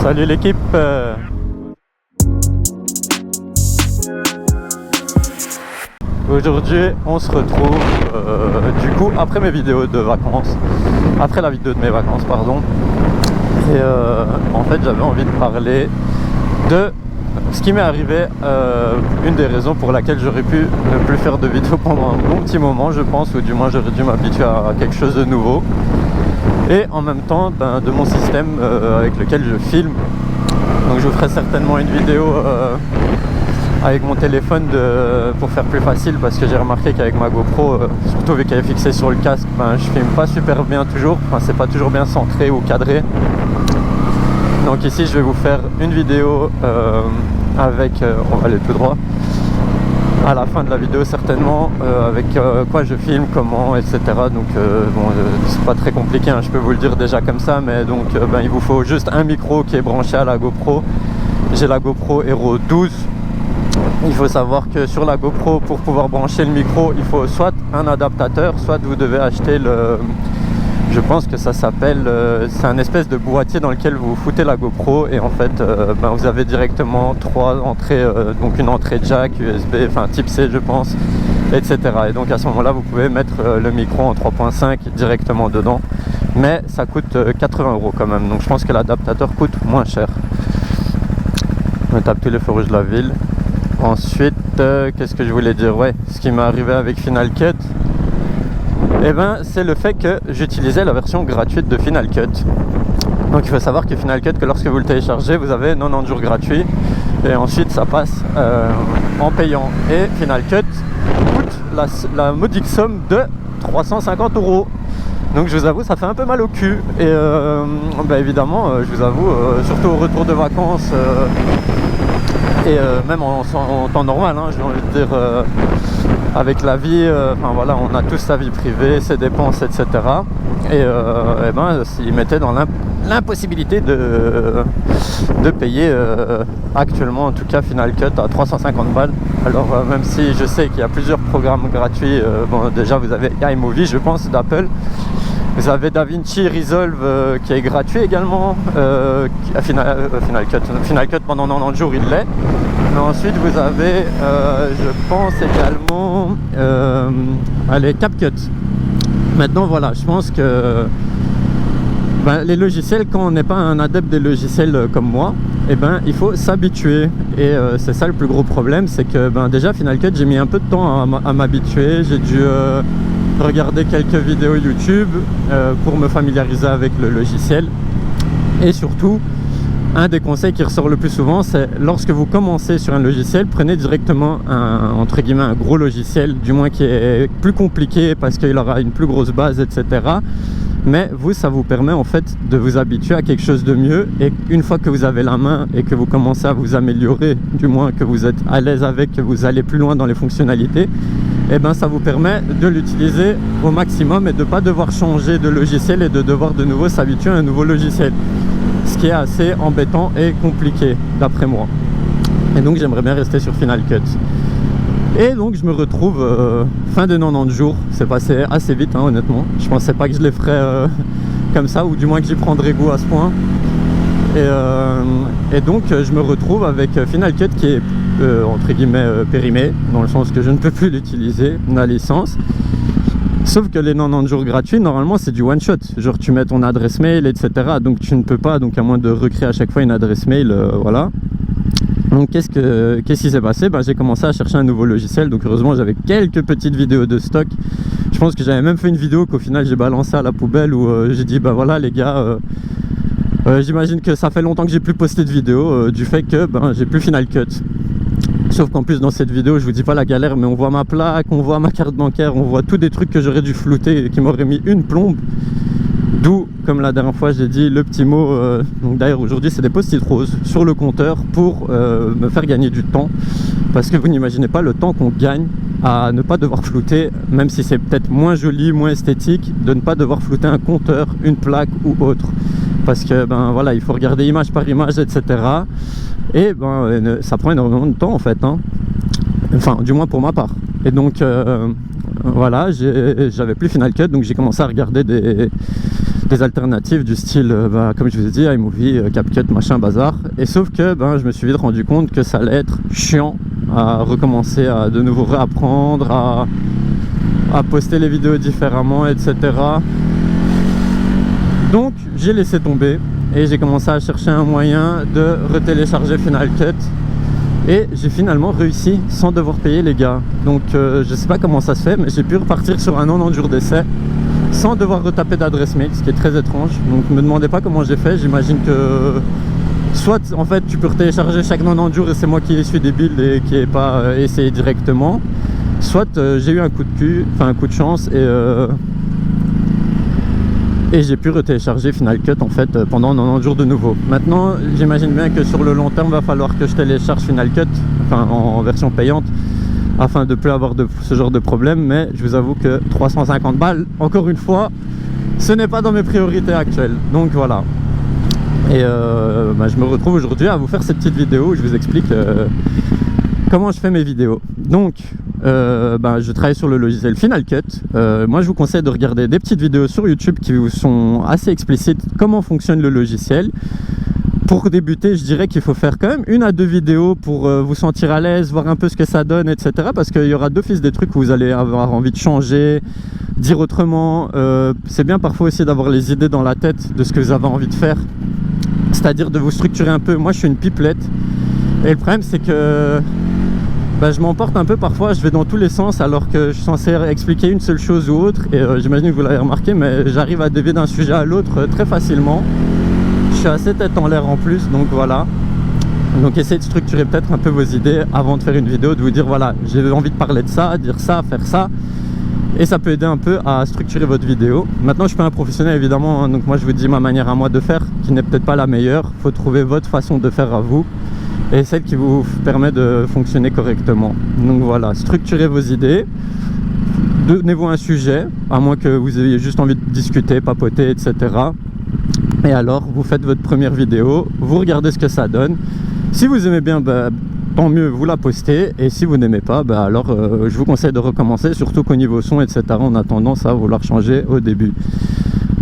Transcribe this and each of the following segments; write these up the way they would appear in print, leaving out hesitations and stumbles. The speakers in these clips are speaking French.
Salut l'équipe. Aujourd'hui on se retrouve du coup après mes vidéos de vacances, après la vidéo de mes vacances pardon. Et en fait j'avais envie de parler de ce qui m'est arrivé, une des raisons pour laquelle j'aurais pu ne plus faire de vidéos pendant un bon petit moment je pense, ou du moins j'aurais dû m'habituer à quelque chose de nouveau. Et en même temps de mon système avec lequel je filme. Donc je vous ferai certainement une vidéo avec mon téléphone pour faire plus facile, parce que j'ai remarqué qu'avec ma GoPro, surtout vu qu'elle est fixée sur le casque, je filme pas super bien toujours, enfin c'est pas toujours bien centré ou cadré. Donc ici je vais vous faire une vidéo avec, on va aller tout droit, à la fin de la vidéo certainement, avec quoi je filme, comment, etc. Donc c'est pas très compliqué, hein, je peux vous le dire déjà comme ça, mais donc il vous faut juste un micro qui est branché à la GoPro. J'ai la GoPro Hero 12. Il faut savoir que sur la GoPro, pour pouvoir brancher le micro, il faut soit un adaptateur, soit vous devez acheter le... Je pense que ça s'appelle... c'est un espèce de boîtier dans lequel vous foutez la GoPro et en fait vous avez directement 3 entrées, donc une entrée jack, USB, enfin type C je pense, etc. Et donc à ce moment là vous pouvez mettre le micro en 3.5 directement dedans, mais ça coûte 80 € quand même, donc je pense que l'adaptateur coûte moins cher. On tape tous les feux rouges de la ville. Ensuite, qu'est-ce que je voulais dire? Ouais, ce qui m'est arrivé avec Final Cut, c'est le fait que j'utilisais la version gratuite de Final Cut. Donc il faut savoir que Final Cut, que lorsque vous le téléchargez, vous avez 90 jours gratuits et ensuite ça passe en payant. Et Final Cut coûte la modique somme de 350 €. Donc je vous avoue, ça fait un peu mal au cul. Et évidemment, je vous avoue, surtout au retour de vacances et même en temps normal, hein, j'ai envie de dire, avec la vie, on a tous sa vie privée, ses dépenses, etc. Et ils mettaient dans l'impossibilité de payer actuellement en tout cas Final Cut à 350 balles. Alors même si je sais qu'il y a plusieurs programmes gratuits, déjà vous avez iMovie je pense d'Apple, vous avez DaVinci Resolve qui est gratuit également, Final Cut pendant 90 jours il l'est, mais ensuite vous avez je pense également CapCut. Maintenant voilà, je pense que les logiciels, quand on n'est pas un adepte des logiciels comme moi, il faut s'habituer. Et c'est ça le plus gros problème, c'est que déjà Final Cut j'ai mis un peu de temps à m'habituer. J'ai dû regarder quelques vidéos YouTube pour me familiariser avec le logiciel. Et surtout, un des conseils qui ressort le plus souvent, c'est lorsque vous commencez sur un logiciel, prenez directement entre guillemets un gros logiciel, du moins qui est plus compliqué parce qu'il aura une plus grosse base, etc. Mais ça vous permet en fait de vous habituer à quelque chose de mieux, et une fois que vous avez la main et que vous commencez à vous améliorer, du moins que vous êtes à l'aise avec, que vous allez plus loin dans les fonctionnalités, ça vous permet de l'utiliser au maximum et de ne pas devoir changer de logiciel et de devoir de nouveau s'habituer à un nouveau logiciel, ce qui est assez embêtant et compliqué d'après moi. Et donc j'aimerais bien rester sur Final Cut. Et donc je me retrouve fin des 90 jours, c'est passé assez vite hein, honnêtement. Je pensais pas que je les ferais comme ça, ou du moins que j'y prendrais goût à ce point. Et donc je me retrouve avec Final Cut qui est entre guillemets périmé, dans le sens que je ne peux plus l'utiliser, la licence. Sauf que les 90 jours gratuits, normalement c'est du one shot, genre tu mets ton adresse mail, etc. Donc tu ne peux pas, donc à moins de recréer à chaque fois une adresse mail, voilà. Donc qu'est-ce qui s'est passé? J'ai commencé à chercher un nouveau logiciel. Donc heureusement j'avais quelques petites vidéos de stock. Je pense que j'avais même fait une vidéo qu'au final j'ai balancée à la poubelle, où j'ai dit voilà les gars, j'imagine que ça fait longtemps que j'ai plus posté de vidéo du fait que j'ai plus Final Cut. Sauf qu'en plus dans cette vidéo je vous dis pas la galère, mais on voit ma plaque, on voit ma carte bancaire, on voit tous des trucs que j'aurais dû flouter et qui m'auraient mis une plombe. D'où, comme la dernière fois j'ai dit, le petit mot, donc d'ailleurs aujourd'hui c'est des post-it roses sur le compteur pour me faire gagner du temps, parce que vous n'imaginez pas le temps qu'on gagne à ne pas devoir flouter, même si c'est peut-être moins joli, moins esthétique, de ne pas devoir flouter un compteur, une plaque ou autre, parce que voilà, il faut regarder image par image, etc. Et ça prend énormément de temps en fait, hein. Enfin du moins pour ma part. Et donc voilà, j'avais plus Final Cut, donc j'ai commencé à regarder des alternatives du style, comme je vous ai dit, iMovie, CapCut, machin, bazar. Et sauf que je me suis vite rendu compte que ça allait être chiant à recommencer, à de nouveau réapprendre, à poster les vidéos différemment, etc. Donc j'ai laissé tomber et j'ai commencé à chercher un moyen de retélécharger Final Cut. Et j'ai finalement réussi sans devoir payer les gars. Donc je sais pas comment ça se fait, mais j'ai pu repartir sur un 90 jours d'essai sans devoir retaper d'adresse mail, ce qui est très étrange. Donc ne me demandez pas comment j'ai fait, j'imagine que soit en fait tu peux retélécharger chaque 90 jours et c'est moi qui suis débile et qui n'ai pas essayé directement, soit j'ai eu un coup de cul, enfin un coup de chance et j'ai pu retélécharger Final Cut en fait pendant 90 jours de nouveau. Maintenant j'imagine bien que sur le long terme va falloir que je télécharge Final Cut, enfin en version payante, afin de ne plus avoir ce genre de problème, mais je vous avoue que 350 balles, encore une fois, ce n'est pas dans mes priorités actuelles. Donc voilà. Et je me retrouve aujourd'hui à vous faire cette petite vidéo où je vous explique comment je fais mes vidéos. Donc je travaille sur le logiciel Final Cut. Moi je vous conseille de regarder des petites vidéos sur YouTube qui vous sont assez explicites comment fonctionne le logiciel. Pour débuter, je dirais qu'il faut faire quand même 1 à 2 vidéos pour vous sentir à l'aise, voir un peu ce que ça donne, etc. Parce qu'il y aura d'office des trucs où vous allez avoir envie de changer, dire autrement. C'est bien parfois aussi d'avoir les idées dans la tête de ce que vous avez envie de faire. C'est-à-dire de vous structurer un peu. Moi je suis une pipelette. Et le problème c'est que je m'emporte un peu parfois, je vais dans tous les sens alors que je suis censé expliquer une seule chose ou autre. Et j'imagine que vous l'avez remarqué, mais j'arrive à dévier d'un sujet à l'autre très facilement. Je suis assez tête en l'air en plus, donc voilà. Donc essayez de structurer peut-être un peu vos idées avant de faire une vidéo, de vous dire voilà, j'ai envie de parler de ça, dire ça, faire ça. Et ça peut aider un peu à structurer votre vidéo. Maintenant je suis pas un professionnel évidemment, hein, donc moi je vous dis ma manière à moi de faire, qui n'est peut-être pas la meilleure. Il faut trouver votre façon de faire à vous et celle qui vous permet de fonctionner correctement. Donc voilà, structurez vos idées. Donnez-vous un sujet, à moins que vous ayez juste envie de discuter, papoter, etc. Et alors vous faites votre première vidéo, vous regardez ce que ça donne. Si vous aimez bien, tant mieux, vous la postez. Et si vous n'aimez pas, alors je vous conseille de recommencer, surtout qu'au niveau son, etc. on a tendance à vouloir changer au début.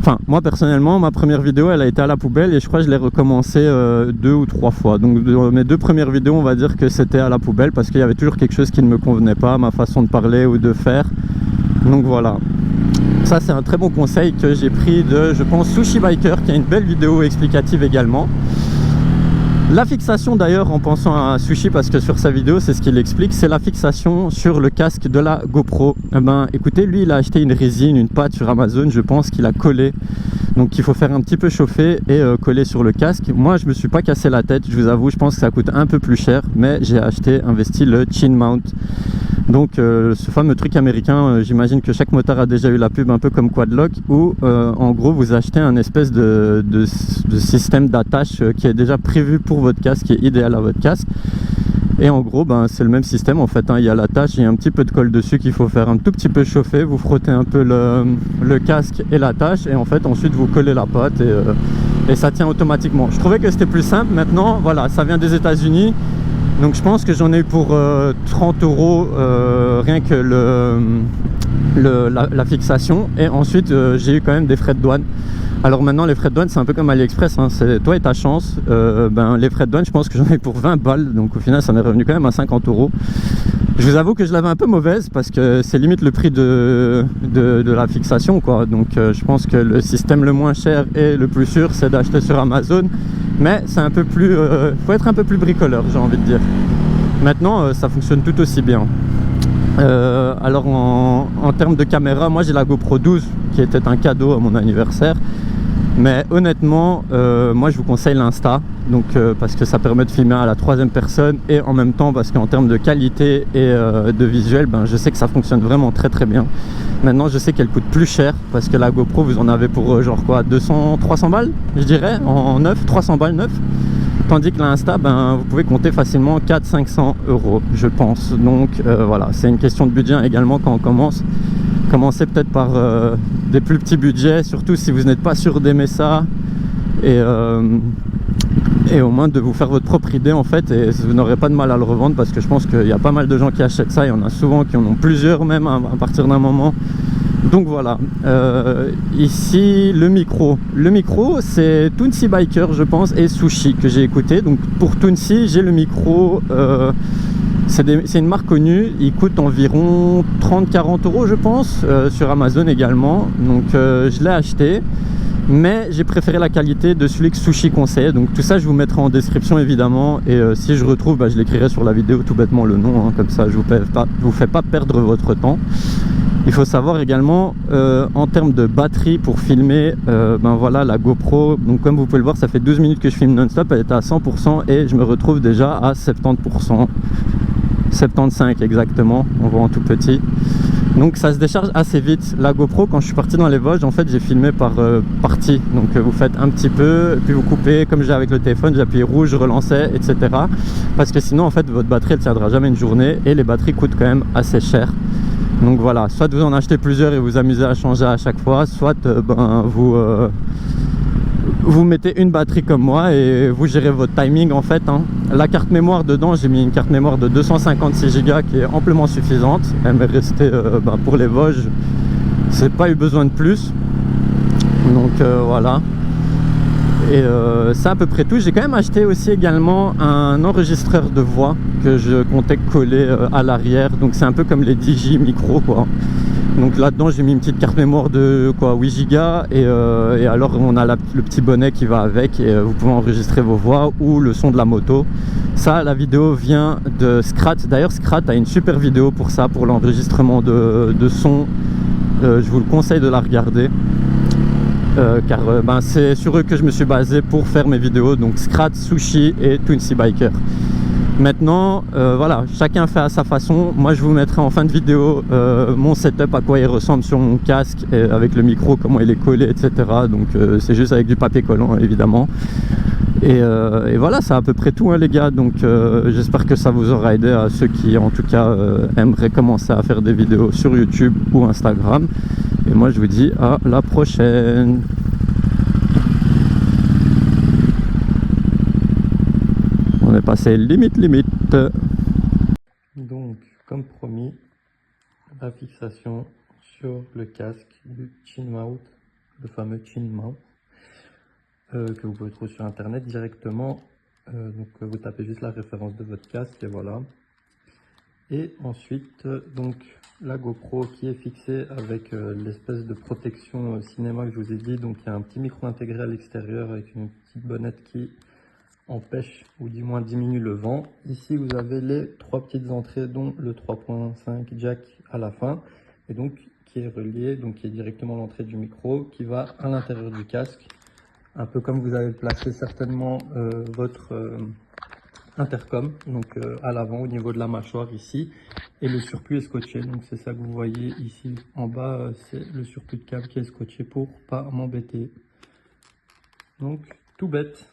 Enfin, moi personnellement, ma première vidéo elle a été à la poubelle et je crois que je l'ai recommencé 2 ou 3 fois. Donc mes 2 premières vidéos, on va dire que c'était à la poubelle parce qu'il y avait toujours quelque chose qui ne me convenait pas, ma façon de parler ou de faire. Donc voilà. Ça c'est un très bon conseil que j'ai pris de, je pense, Sushi Biker, qui a une belle vidéo explicative également. La fixation d'ailleurs, en pensant à Sushi, parce que sur sa vidéo c'est ce qu'il explique, c'est la fixation sur le casque de la GoPro. Écoutez, lui il a acheté une résine, une pâte sur Amazon, je pense qu'il a collé. Donc il faut faire un petit peu chauffer et coller sur le casque. Moi je me suis pas cassé la tête, je vous avoue, je pense que ça coûte un peu plus cher, mais j'ai investi le Chin Mount. Donc ce fameux truc américain, j'imagine que chaque motard a déjà eu la pub, un peu comme Quadlock, où en gros vous achetez un espèce de système d'attache qui est déjà prévu pour votre casque, qui est idéal à votre casque. Et en gros c'est le même système en fait, hein. Il y a l'attache, il y a un petit peu de colle dessus qu'il faut faire un tout petit peu chauffer, vous frottez un peu le casque et l'attache et en fait ensuite vous collez la pâte et ça tient automatiquement. Je trouvais que c'était plus simple. Maintenant voilà, ça vient des États-Unis. Donc je pense que j'en ai eu pour 30 € rien que la fixation. Et ensuite j'ai eu quand même des frais de douane. Alors maintenant les frais de douane c'est un peu comme AliExpress, hein. C'est toi et ta chance. Les frais de douane je pense que j'en ai eu pour 20 balles. Donc au final ça m'est revenu quand même à 50 €. Je vous avoue que je l'avais un peu mauvaise parce que c'est limite le prix de la fixation quoi. Donc je pense que le système le moins cher et le plus sûr c'est d'acheter sur Amazon. Mais c'est un peu plus, faut être un peu plus bricoleur, j'ai envie de dire. Maintenant ça fonctionne tout aussi bien. Alors en termes de caméra, moi j'ai la GoPro 12 qui était un cadeau à mon anniversaire. Mais honnêtement moi je vous conseille l'Insta, donc parce que ça permet de filmer à la 3e personne et en même temps parce qu'en termes de qualité et de visuel, je sais que ça fonctionne vraiment très très bien. Maintenant je sais qu'elle coûte plus cher parce que la GoPro vous en avez pour genre quoi, 200-300 balles je dirais en neuf, 300 balles neuf. Tandis que l'Insta, vous pouvez compter facilement 400-500 € je pense. Donc voilà, c'est une question de budget également quand on commence. Commencez peut-être par des plus petits budgets, surtout si vous n'êtes pas sûr d'aimer ça. Et au moins de vous faire votre propre idée en fait, et vous n'aurez pas de mal à le revendre parce que je pense qu'il y a pas mal de gens qui achètent ça. Il y en a souvent qui en ont plusieurs même à partir d'un moment. Donc voilà, ici le micro. Le micro, c'est Tounsi Biker, je pense, et Sushi que j'ai écouté. Donc pour Tounsi, j'ai le micro, c'est une marque connue, il coûte environ 30-40 euros, je pense, sur Amazon également. Donc je l'ai acheté, mais j'ai préféré la qualité de celui que Sushi conseille. Donc tout ça, je vous mettrai en description évidemment. Et si je retrouve, je l'écrirai sur la vidéo tout bêtement le nom, hein, comme ça je vous fais pas perdre votre temps. Il faut savoir également en termes de batterie pour filmer, ben voilà la GoPro, donc comme vous pouvez le voir, ça fait 12 minutes que je filme non-stop, elle est à 100% et je me retrouve déjà à 70%, 75 exactement, on voit en tout petit. Donc ça se décharge assez vite. La GoPro, quand je suis parti dans les Vosges, en fait j'ai filmé par partie, donc vous faites un petit peu, puis vous coupez, comme j'ai avec le téléphone, j'appuie rouge, je relançais, etc. Parce que sinon en fait votre batterie elle tiendra jamais une journée et les batteries coûtent quand même assez cher. Donc voilà, soit vous en achetez plusieurs et vous amusez à changer à chaque fois, soit vous mettez une batterie comme moi et vous gérez votre timing en fait, hein. La carte mémoire dedans, j'ai mis une carte mémoire de 256 Go qui est amplement suffisante. Elle m'est restée pour les Vosges, c'est pas eu besoin de plus. Donc voilà. Et c'est à peu près tout. J'ai quand même acheté aussi également un enregistreur de voix que je comptais coller à l'arrière. Donc c'est un peu comme les DJ micro quoi. Donc là-dedans j'ai mis une petite carte mémoire de 8 Go et alors on a le petit bonnet qui va avec et vous pouvez enregistrer vos voix ou le son de la moto. Ça, la vidéo vient de Scrat. D'ailleurs Scrat a une super vidéo pour ça, pour l'enregistrement de son. Je vous le conseille de la regarder. Car c'est sur eux que je me suis basé pour faire mes vidéos, donc Scrat, Sushi et Tounsi Biker. Maintenant voilà, chacun fait à sa façon. Moi je vous mettrai en fin de vidéo mon setup, à quoi il ressemble sur mon casque et avec le micro, comment il est collé, etc. Donc c'est juste avec du papier collant évidemment. Et voilà, c'est à peu près tout hein, les gars. Donc j'espère que ça vous aura aidé, à ceux qui en tout cas aimeraient commencer à faire des vidéos sur YouTube ou Instagram. Et moi je vous dis à la prochaine. On est passé limite. Donc comme promis, la fixation sur le casque du chin mount, le fameux chin mount, que vous pouvez trouver sur internet directement. Donc vous tapez juste la référence de votre casque et voilà. Et ensuite donc la GoPro qui est fixée avec l'espèce de protection cinéma que je vous ai dit. Donc il y a un petit micro intégré à l'extérieur avec une petite bonnette qui empêche ou du moins diminue le vent. Ici vous avez les 3 petites entrées dont le 3.5 jack à la fin et donc qui est relié, donc qui est directement l'entrée du micro qui va à l'intérieur du casque, un peu comme vous avez placé certainement votre intercom, donc à l'avant au niveau de la mâchoire ici, et le surplus est scotché. Donc c'est ça que vous voyez ici en bas, c'est le surplus de câble qui est scotché pour pas m'embêter. Donc tout bête.